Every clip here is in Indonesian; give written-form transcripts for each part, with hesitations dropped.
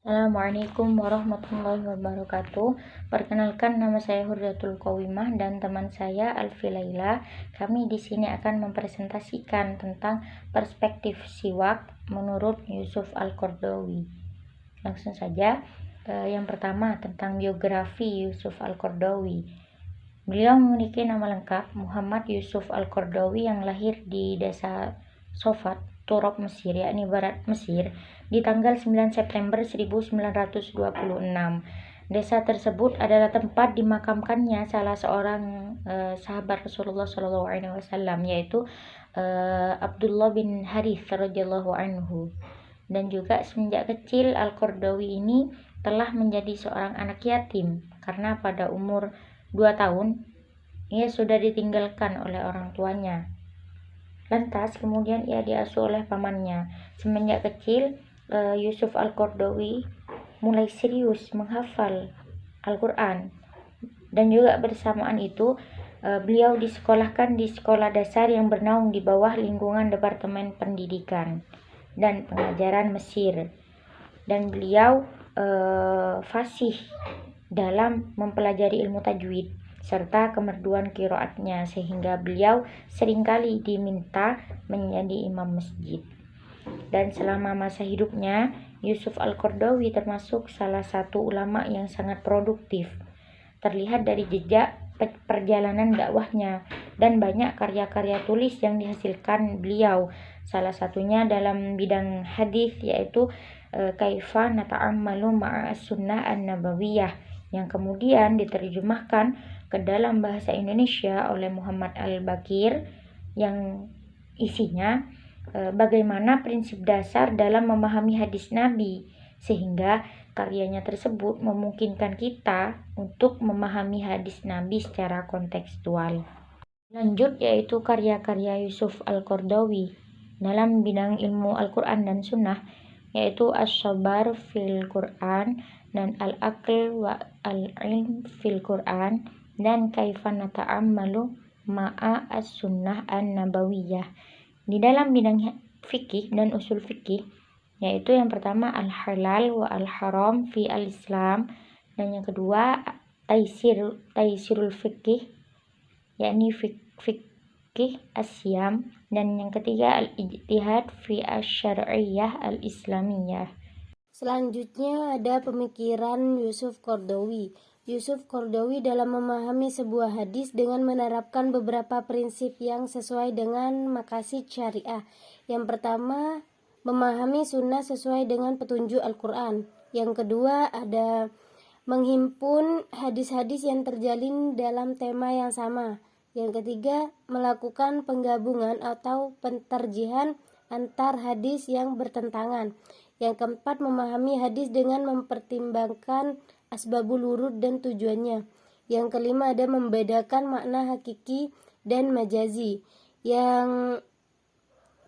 Assalamualaikum warahmatullahi wabarakatuh. Perkenalkan, nama saya Hurriyatul Qawimah dan teman saya Alfi Laila. Kami di sini akan mempresentasikan tentang perspektif siwak menurut Yusuf Al-Qaradawi. Langsung saja. Yang pertama tentang biografi Yusuf Al-Qaradawi. Beliau memiliki nama lengkap Muhammad Yusuf Al-Qaradawi yang lahir di desa Sofat, Turab, Mesir, yakni Barat Mesir, di tanggal 9 September 1926. Desa tersebut adalah tempat dimakamkannya salah seorang sahabat Rasulullah SAW, yaitu Abdullah bin Harith radhiyallahu anhu. Dan juga semenjak kecil Al-Qaradawi ini telah menjadi seorang anak yatim karena pada umur 2 tahun ia sudah ditinggalkan oleh orang tuanya. Lantas kemudian ia diasuh oleh pamannya. Semenjak kecil Yusuf Al-Qaradawi mulai serius menghafal Al-Quran, dan juga bersamaan itu beliau disekolahkan di sekolah dasar yang bernaung di bawah lingkungan Departemen Pendidikan dan Pengajaran Mesir, dan beliau fasih dalam mempelajari ilmu tajwid serta kemerduan qiraatnya, sehingga beliau seringkali diminta menjadi imam masjid. Dan selama masa hidupnya, Yusuf Al-Qaradawi termasuk salah satu ulama yang sangat produktif. Terlihat dari jejak perjalanan dakwahnya dan banyak karya-karya tulis yang dihasilkan beliau. Salah satunya dalam bidang hadis, yaitu Kaifa Nata'ammalu Ma'a Sunnah An-Nabawiyah, yang kemudian diterjemahkan ke dalam bahasa Indonesia oleh Muhammad Al-Bakir, yang isinya bagaimana prinsip dasar dalam memahami hadis Nabi, sehingga karyanya tersebut memungkinkan kita untuk memahami hadis Nabi secara kontekstual. Lanjut, yaitu karya-karya Yusuf Al-Qaradawi dalam bidang ilmu Al-Quran dan Sunnah, yaitu As-Sabar fil Quran dan Al-Aql wa Al-Ilm fil Quran dan Kaifa Nata'ammalu Ma'a As-Sunnah An-Nabawiyah. Di dalam bidang fikih dan usul fikih, yaitu yang pertama Al-Halal wa Al-Haram fi Al-Islam, dan yang kedua Taisirul Fikih, yakni fikih Asyam, dan yang ketiga Al-Ijtihad fi Asy-Syar'iyyah Al-Islamiyah. Selanjutnya ada pemikiran Yusuf Qaradawi. Yusuf Qaradawi dalam memahami sebuah hadis dengan menerapkan beberapa prinsip yang sesuai dengan maqasid syariah. Yang pertama, memahami sunnah sesuai dengan petunjuk Al-Quran. Yang kedua, ada menghimpun hadis-hadis yang terjalin dalam tema yang sama. Yang ketiga, melakukan penggabungan atau penterjihan antar hadis yang bertentangan. Yang keempat, memahami hadis dengan mempertimbangkan asbabul wurud dan tujuannya. Yang kelima, ada membedakan makna hakiki dan majazi. Yang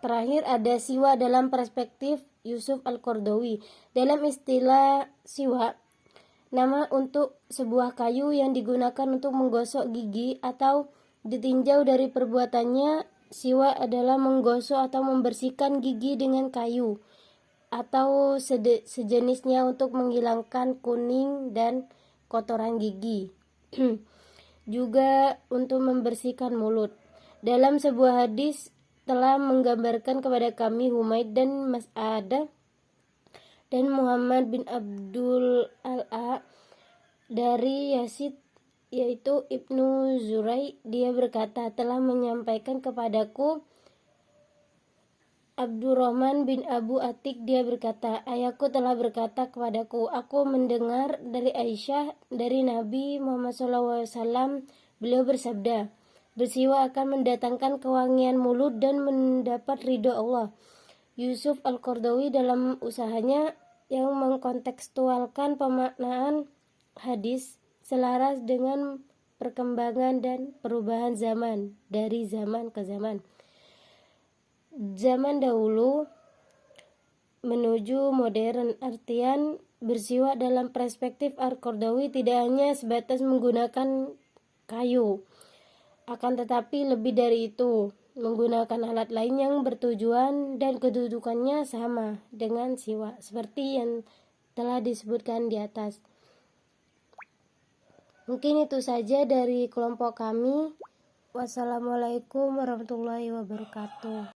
terakhir, ada siwa dalam perspektif Yusuf Al-Qaradawi. Dalam istilah siwa, nama untuk sebuah kayu yang digunakan untuk menggosok gigi atau ditinjau dari perbuatannya. Siwa adalah menggosok atau membersihkan gigi dengan kayu atau sejenisnya untuk menghilangkan kuning dan kotoran gigi. Juga untuk membersihkan mulut. Dalam sebuah hadis telah menggambarkan kepada kami Humaid dan Mas'adah dan Muhammad bin Abdul Al'a dari Yazid, yaitu Ibnu Zurai. Dia berkata, telah menyampaikan kepadaku Abdurrahman bin Abu Atik. Dia berkata, ayahku telah berkata kepadaku, aku mendengar dari Aisyah dari Nabi Muhammad SAW, beliau bersabda, bersiwak akan mendatangkan kewangian mulut dan mendapat ridho Allah. Yusuf Al-Qaradawi dalam usahanya yang mengkontekstualkan pemaknaan hadis selaras dengan perkembangan dan perubahan zaman dari zaman ke zaman. Zaman dahulu menuju modern, artian bersiwak dalam perspektif Al-Qaradawi tidak hanya sebatas menggunakan kayu, akan tetapi lebih dari itu, menggunakan alat lain yang bertujuan dan kedudukannya sama dengan siwak, seperti yang telah disebutkan di atas. Mungkin itu saja dari kelompok kami. Wassalamualaikum warahmatullahi wabarakatuh.